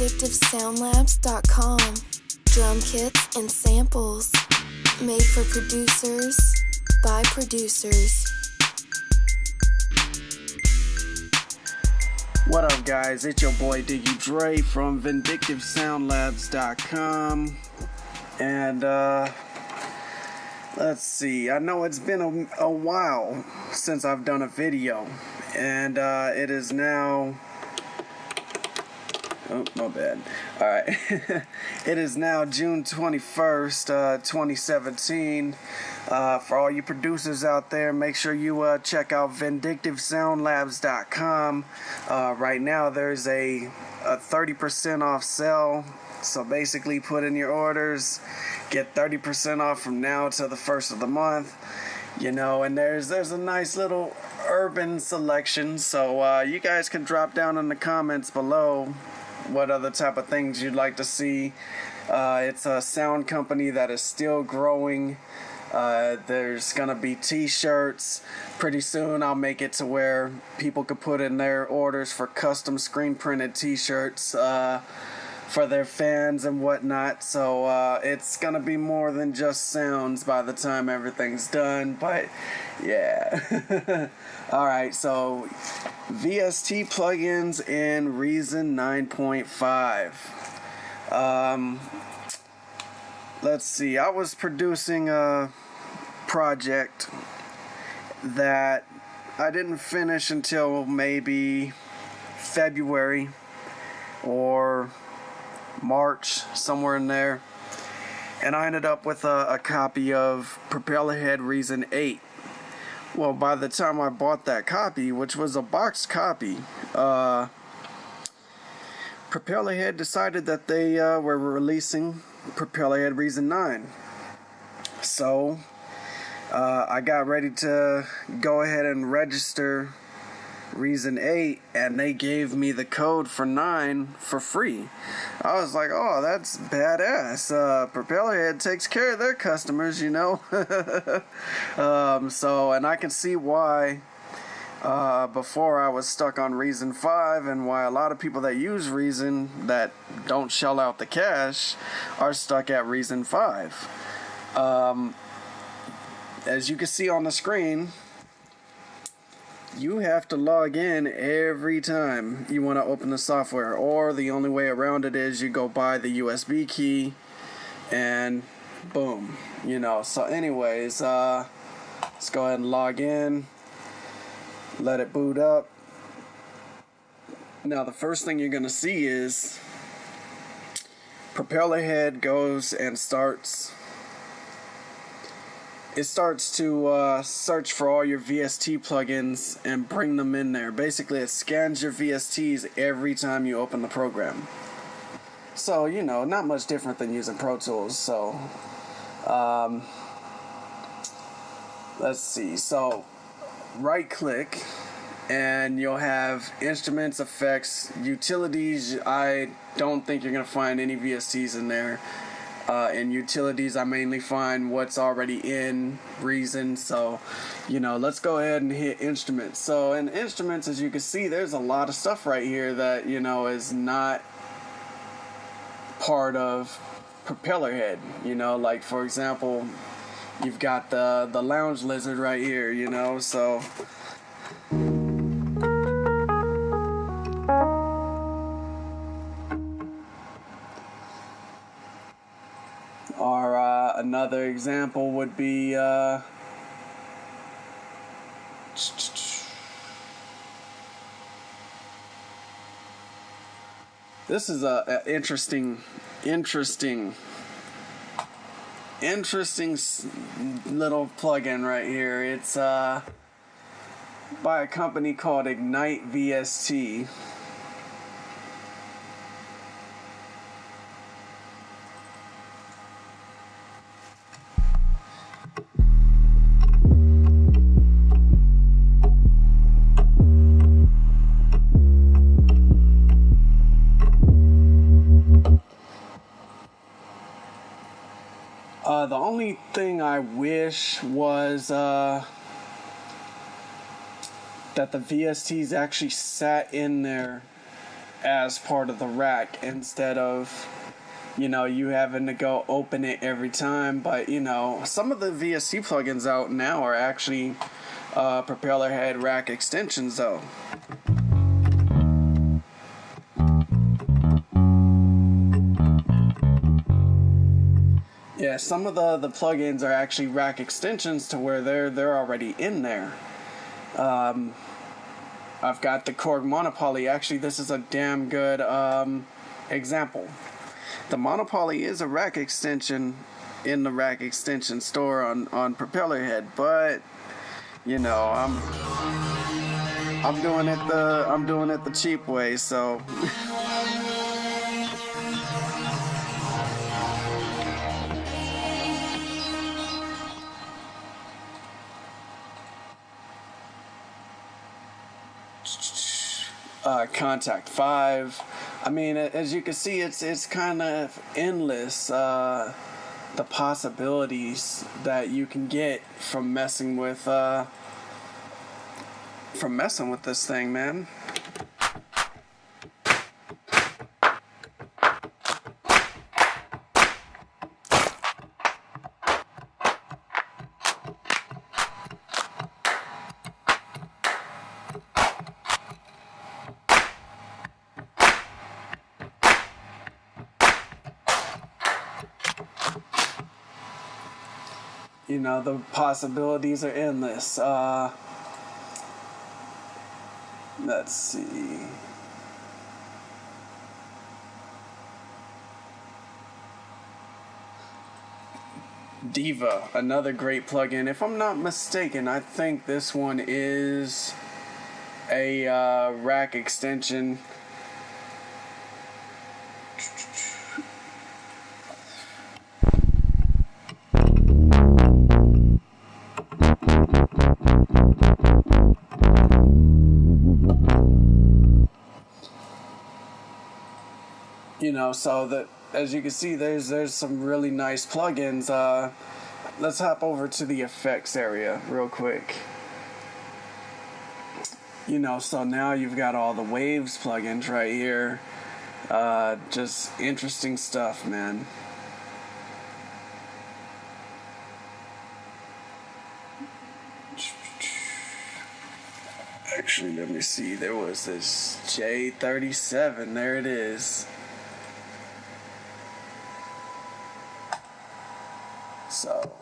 VindictiveSoundLabs.com. Drum kits and samples. Made for producers, by producers. What up, guys? It's your boy Diggy Dre from VindictiveSoundLabs.com. And let's see, I know it's been a while since I've done a video, and it is now, oh, my bad. Alright, it is now June 21st, 2017. For all you producers out there, make sure you check out VindictiveSoundLabs.com. Right now there's a 30% off sale, so basically put in your orders, get 30% off from now till the first of the month, you know, and there's a nice little urban selection, so you guys can drop down in the comments below what other type of things you'd like to see. It's a sound company that is still growing. There's gonna be t-shirts. Pretty soon I'll make it to where people could put in their orders for custom screen printed t-shirts for their fans and whatnot, so it's gonna be more than just sounds by the time everything's done, but yeah. Alright, so VST plugins in Reason 9.5. Let's see, I was producing a project that I didn't finish until maybe February or March, somewhere in there, and I ended up with a copy of Propellerhead Reason 8. Well, by the time I bought that copy, which was a boxed copy, Propellerhead decided that they were releasing Propellerhead Reason 9. So I got ready to go ahead and register Reason 8, and they gave me the code for 9 for free. I was like, oh, that's badass. Propellerhead takes care of their customers, you know. And I can see why before I was stuck on Reason 5, and why a lot of people that use Reason that don't shell out the cash are stuck at Reason 5. As you can see on the screen, you have to log in every time you want to open the software, or the only way around it is you go buy the USB key and boom, you know. So anyways, let's go ahead and log in, let it boot up. Now the first thing you're gonna see is Propellerhead goes and starts to search for all your VST plugins and bring them in there. Basically, it scans your VSTs every time you open the program. So, you know, not much different than using Pro Tools. So, let's see. So, right click, and you'll have instruments, effects, utilities. I don't think you're going to find any VSTs in there. In utilities, I mainly find what's already in Reason. So, you know, let's go ahead and hit instruments. So in instruments, as you can see, there's a lot of stuff right here that, you know, is not part of Propellerhead. You know, like for example, you've got the lounge lizard right here, you know, so or another example would be this is a interesting little plugin right here. It's by a company called Ignite VST. The only thing I wish was that the VSTs actually sat in there as part of the rack instead of, you know, you having to go open it every time. But, you know, some of the VST plugins out now are actually propeller head rack extensions though. Yeah, some of the plugins are actually rack extensions to where they're already in there. I've got the Korg Monopoly. Actually, this is a damn good example. The Monopoly is a rack extension in the rack extension store on propeller head, but you know, I'm doing it the cheap way, so contact 5. I mean, as you can see, it's kind of endless, the possibilities that you can get from messing with this thing, man. You know, the possibilities are endless. Let's see. Diva, another great plugin. If I'm not mistaken, I think this one is a rack extension. You know, so that, as you can see, there's some really nice plugins. Let's hop over to the effects area real quick. You know, so now you've got all the waves plugins right here. Just interesting stuff, man. Actually, let me see. There was this J37. There it is. So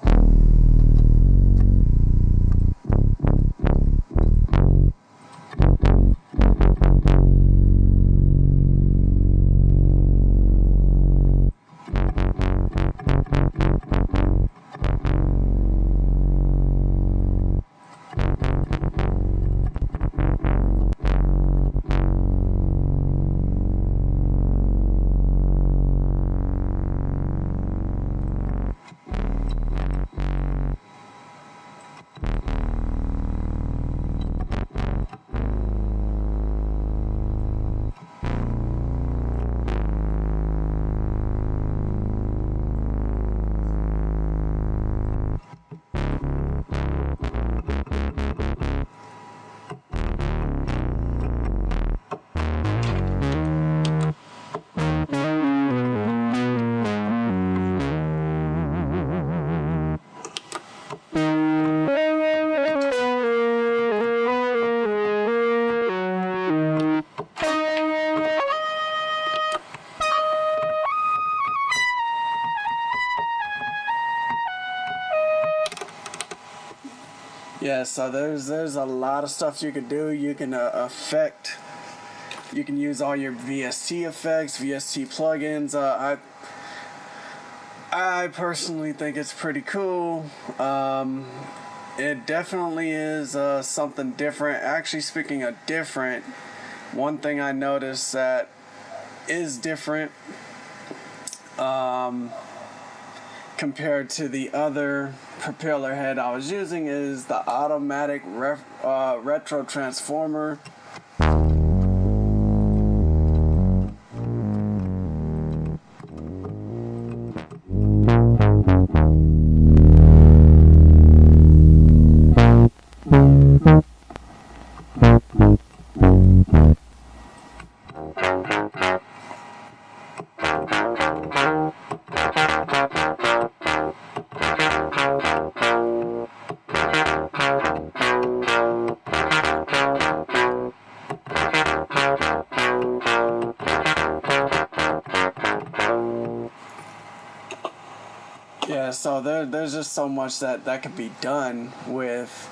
yeah, so there's a lot of stuff you can do. You can you can use all your VST effects, VST plugins. I personally think it's pretty cool. It definitely is something different. Actually, speaking of different, one thing I noticed that is different compared to the other propeller head I was using is the automatic retro transformer. Yeah, so there's just so much that could be done with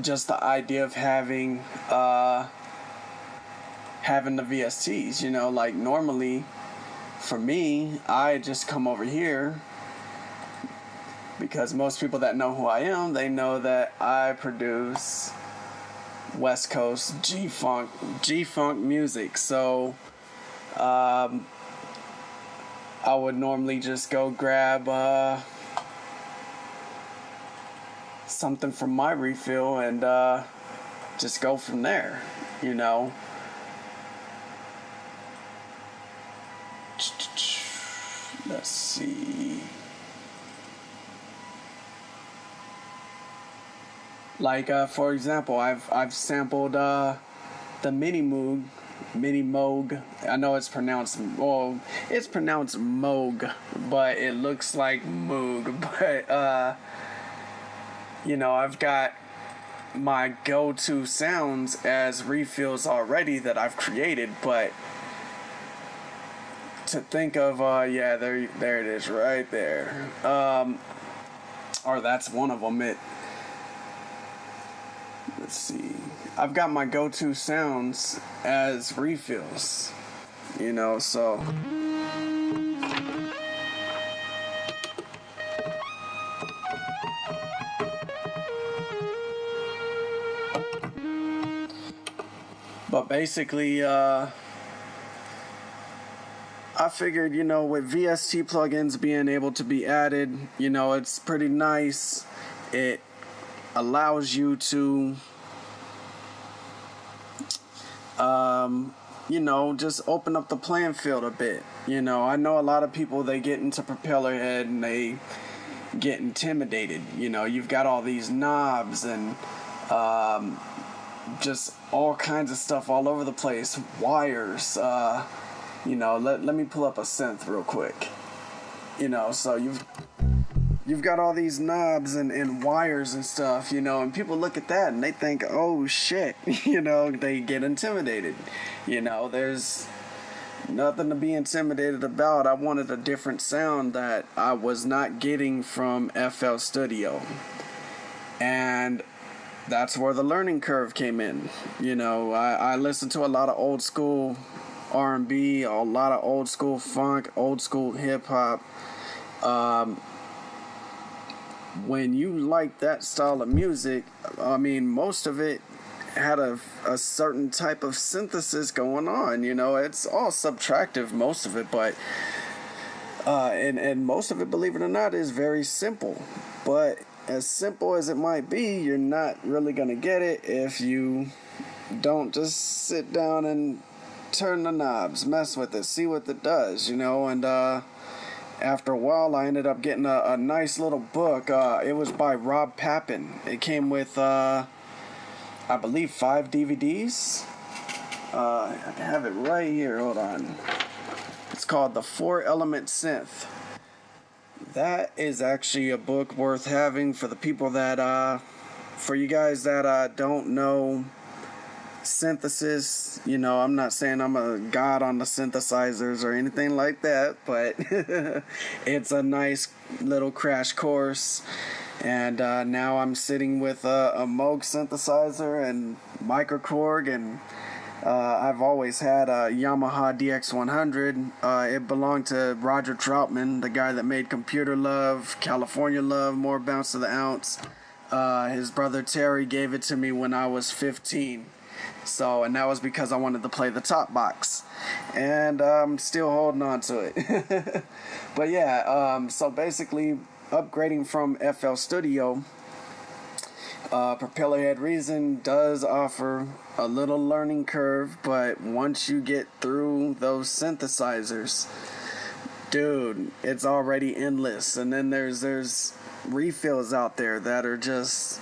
just the idea of having the VSTs. You know, like normally for me, I just come over here because most people that know who I am, they know that I produce West Coast G-Funk music. So I would normally just go grab something from my refill and just go from there, you know. Let's see. Like for example, I've sampled the Mini Moog. I know it's pronounced Moog, but it looks like Moog. But you know, I've got my go-to sounds as refills already that I've created, but to think of yeah, there it is right there. Or that's one of them. Let's see. I've got my go-to sounds as refills, you know, so. But basically, I figured, you know, with VST plugins being able to be added, you know, it's pretty nice. It allows you to you know, just open up the playing field a bit. You know, I know a lot of people, they get into propeller head and they get intimidated. You know, you've got all these knobs and just all kinds of stuff all over the place, wires. You know, let me pull up a synth real quick. You know, so you've got all these knobs and wires and stuff, you know, and people look at that and they think, oh shit, you know, they get intimidated. You know, there's nothing to be intimidated about. I wanted a different sound that I was not getting from FL Studio. And that's where the learning curve came in. You know, I listened to a lot of old school R&B, a lot of old school funk, old school hip hop. When you like that style of music, I mean, most of it had a certain type of synthesis going on, you know. It's all subtractive, most of it, but and most of it, believe it or not, is very simple. But as simple as it might be, you're not really gonna get it if you don't just sit down and turn the knobs, mess with it, see what it does, you know. And after a while, I ended up getting a nice little book. It was by Rob Papin. It came with, I believe, 5 DVDs. I have it right here. Hold on. It's called The 4-Element Synth. That is actually a book worth having for the people that, for you guys that don't know synthesis. You know, I'm not saying I'm a god on the synthesizers or anything like that, but it's a nice little crash course. And now I'm sitting with a Moog synthesizer and microKORG, and I've always had a Yamaha DX100. It belonged to Roger Troutman, the guy that made Computer Love, California Love, More Bounce to the Ounce. His brother Terry gave it to me when I was 15. So, and that was because I wanted to play the top box, and I'm still holding on to it. But yeah, so basically upgrading from FL Studio, Propellerhead Reason does offer a little learning curve, but once you get through those synthesizers, dude, it's already endless. And then there's refills out there that are just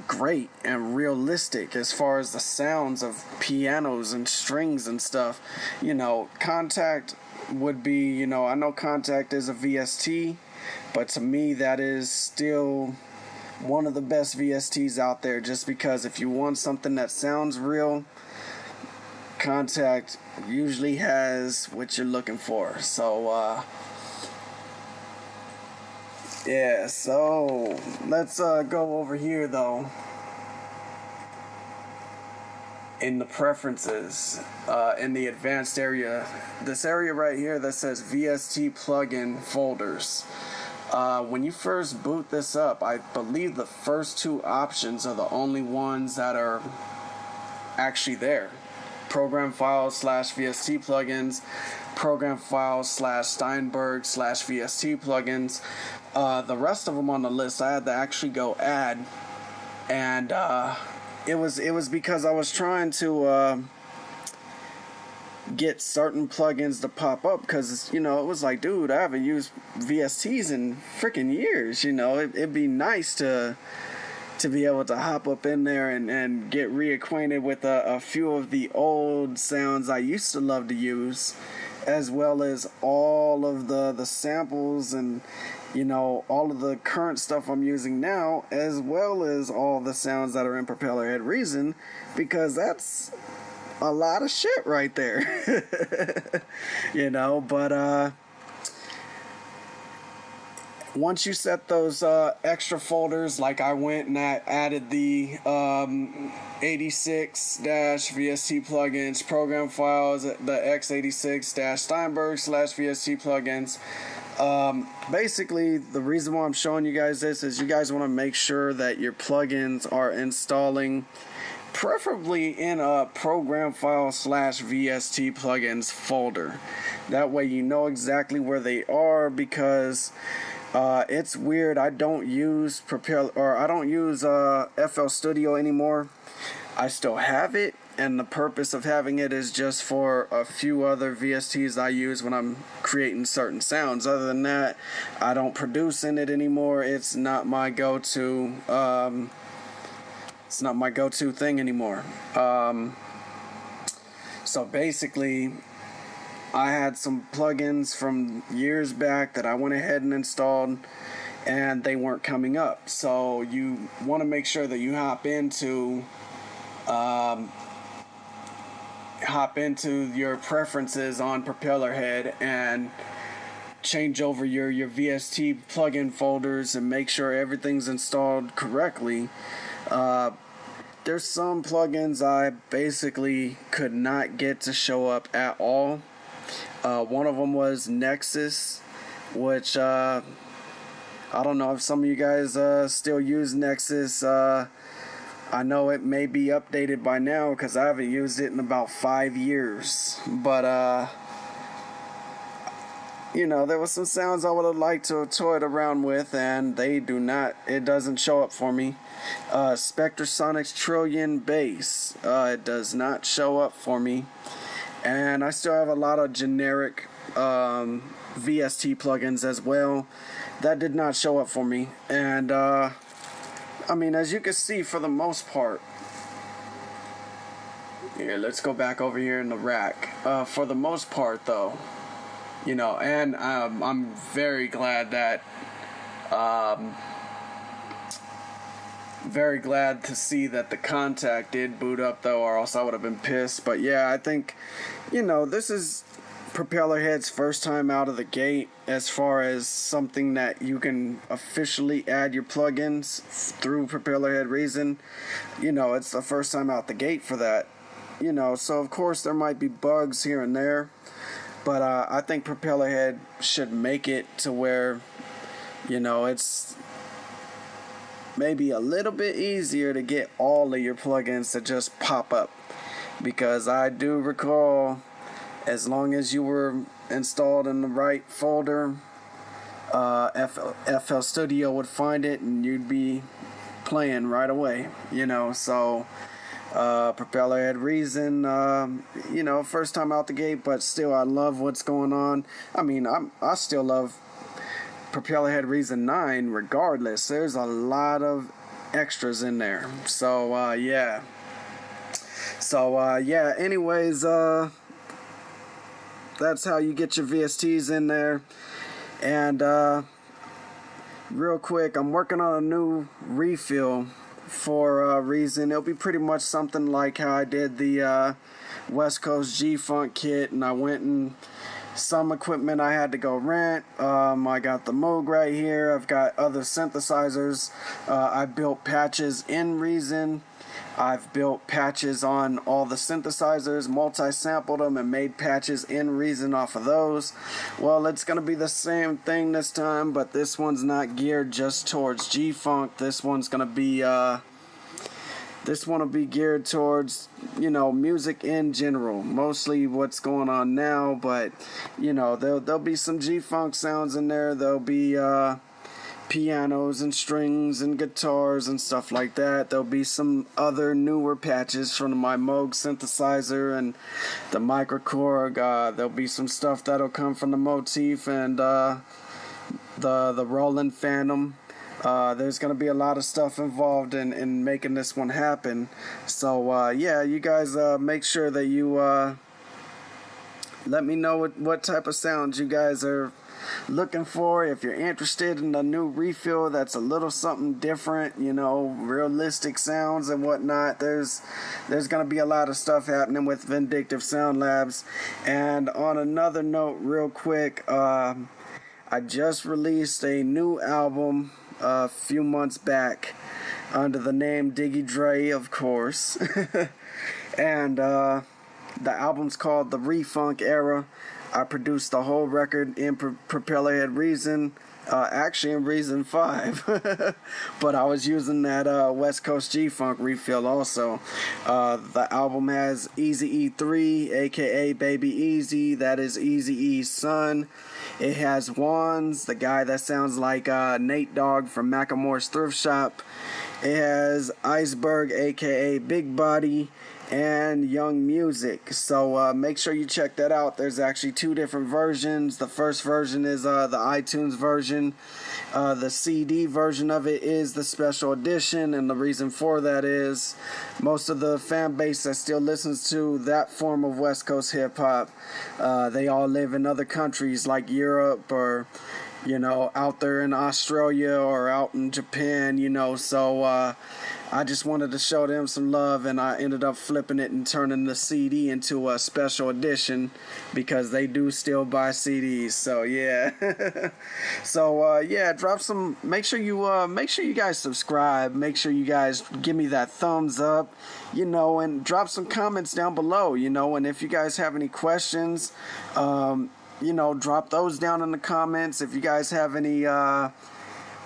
great and realistic as far as the sounds of pianos and strings and stuff. You know, Contact would be, you know, I know Contact is a VST, but to me that is still one of the best VSTs out there, just because if you want something that sounds real, Contact usually has what you're looking for. So Yeah, so let's go over here though in the preferences, in the advanced area, this area right here that says VST plugin folders. When you first boot this up, I believe the first two options are the only ones that are actually there. Program files / VST plugins, program files / Steinberg / VST plugins. The rest of them on the list I had to actually go add, and it was because I was trying to get certain plugins to pop up, because it was like, dude, I haven't used VSTs in freaking years. It'd be nice to be able to hop up in there and get reacquainted with a few of the old sounds I used to love to use, as well as all of the samples and all of the current stuff I'm using now, as well as all the sounds that are in Propellerhead Reason, because that's a lot of shit right there. But once you set those extra folders, like I went and I added the 86 VST plugins, program files, the x86 Steinberg / VST plugins. Basically, the reason why I'm showing you guys this is you guys want to make sure that your plugins are installing preferably in a program file / VST plugins folder. That way you know exactly where they are, because it's weird. I don't use FL Studio anymore. I still have it, and the purpose of having it is just for a few other VSTs I use when I'm creating certain sounds. Other than that, I don't produce in it anymore. It's not my go-to. It's not my go-to thing anymore. So basically, I had some plugins from years back that I went ahead and installed, and they weren't coming up. So you want to make sure that you hop into your preferences on Propellerhead and change over your VST plugin folders and make sure everything's installed correctly. There's some plugins I basically could not get to show up at all. One of them was Nexus, which I don't know if some of you guys still use Nexus. I know it may be updated by now because I haven't used it in about 5 years. But, there was some sounds I would have liked to have toyed around with, and it doesn't show up for me. Spectrasonics Trillion Bass, it does not show up for me. And I still have a lot of generic VST plugins as well that did not show up for me. And as you can see, for the most part, here, let's go back over here in the rack. For the most part, though, and I'm very glad that, very glad to see that the Contact did boot up, though, or else I would have been pissed. But yeah, I think, this is Propellerhead's first time out of the gate as far as something that you can officially add your plugins through Propellerhead Reason. It's the first time out the gate for that. So of course there might be bugs here and there, but I think Propellerhead should make it to where, it's maybe a little bit easier to get all of your plugins to just pop up. Because I do recall, as long as you were installed in the right folder, FL Studio would find it and you'd be playing right away. So Propellerhead Reason, first time out the gate, but still I love what's going on. I still love Propellerhead Reason 9 regardless. There's a lot of extras in there. So yeah. Anyways, that's how you get your VSTs in there. And real quick, I'm working on a new refill for Reason. It'll be pretty much something like how I did the West Coast G-Funk kit, and I went and Some equipment I had to go rent. I got the Moog right here. I've got other synthesizers. I built patches in Reason. I've built patches on all the synthesizers, multi-sampled them, and made patches in Reason off of those. Well, it's going to be the same thing this time, but this one's not geared just towards G-Funk. This one's going to be, this one will be geared towards, you know, music in general. Mostly what's going on now, but, you know, there'll be some G-Funk sounds in there. There'll be, pianos and strings and guitars and stuff like that. There'll be some other newer patches from my Moog synthesizer and the Microkorg. There'll be some stuff that'll come from the Motif and the Roland Phantom. There's going to be a lot of stuff involved in making this one happen. So yeah, you guys make sure that you let me know what type of sounds you guys are looking for. If you're interested in a new refill that's a little something different, you know, realistic sounds and whatnot, there's gonna be a lot of stuff happening with Vindictive Sound Labs. And on another note, real quick, I just released a new album a few months back under the name Diggy Dre, of course. And the album's called The Refunk Era. I produced the whole record in Propellerhead Reason, actually in Reason 5, but I was using that West Coast G-Funk refill also. The album has Eazy-E 3, aka Baby Easy, that is Eazy-E's son. It has Wands, the guy that sounds like Nate Dogg from Macklemore's Thrift Shop. It has Iceberg, aka Big Body, and Young Music. So make sure you check that out. There's actually two different versions. The first version is the iTunes version. The CD version of it is the special edition, and the reason for that is most of the fan base that still listens to that form of West Coast hip hop, they all live in other countries like Europe or, you know, out there in Australia or out in Japan, you know. So I just wanted to show them some love, and I ended up flipping it and turning the CD into a special edition because they do still buy CDs. So yeah. So yeah, drop some. Make sure you guys subscribe. Make sure you guys give me that thumbs up, you know, and drop some comments down below, you know. And if you guys have any questions, you know, drop those down in the comments. If you guys have any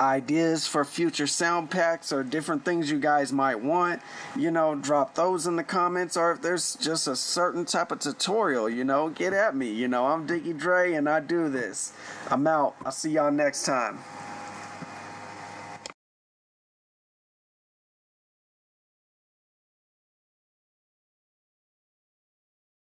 ideas for future sound packs or different things you guys might want, you know, drop those in the comments. Or if there's just a certain type of tutorial, you know, get at me. You know, I'm Diggy Dre and I do this. I'm out. I'll see y'all next time.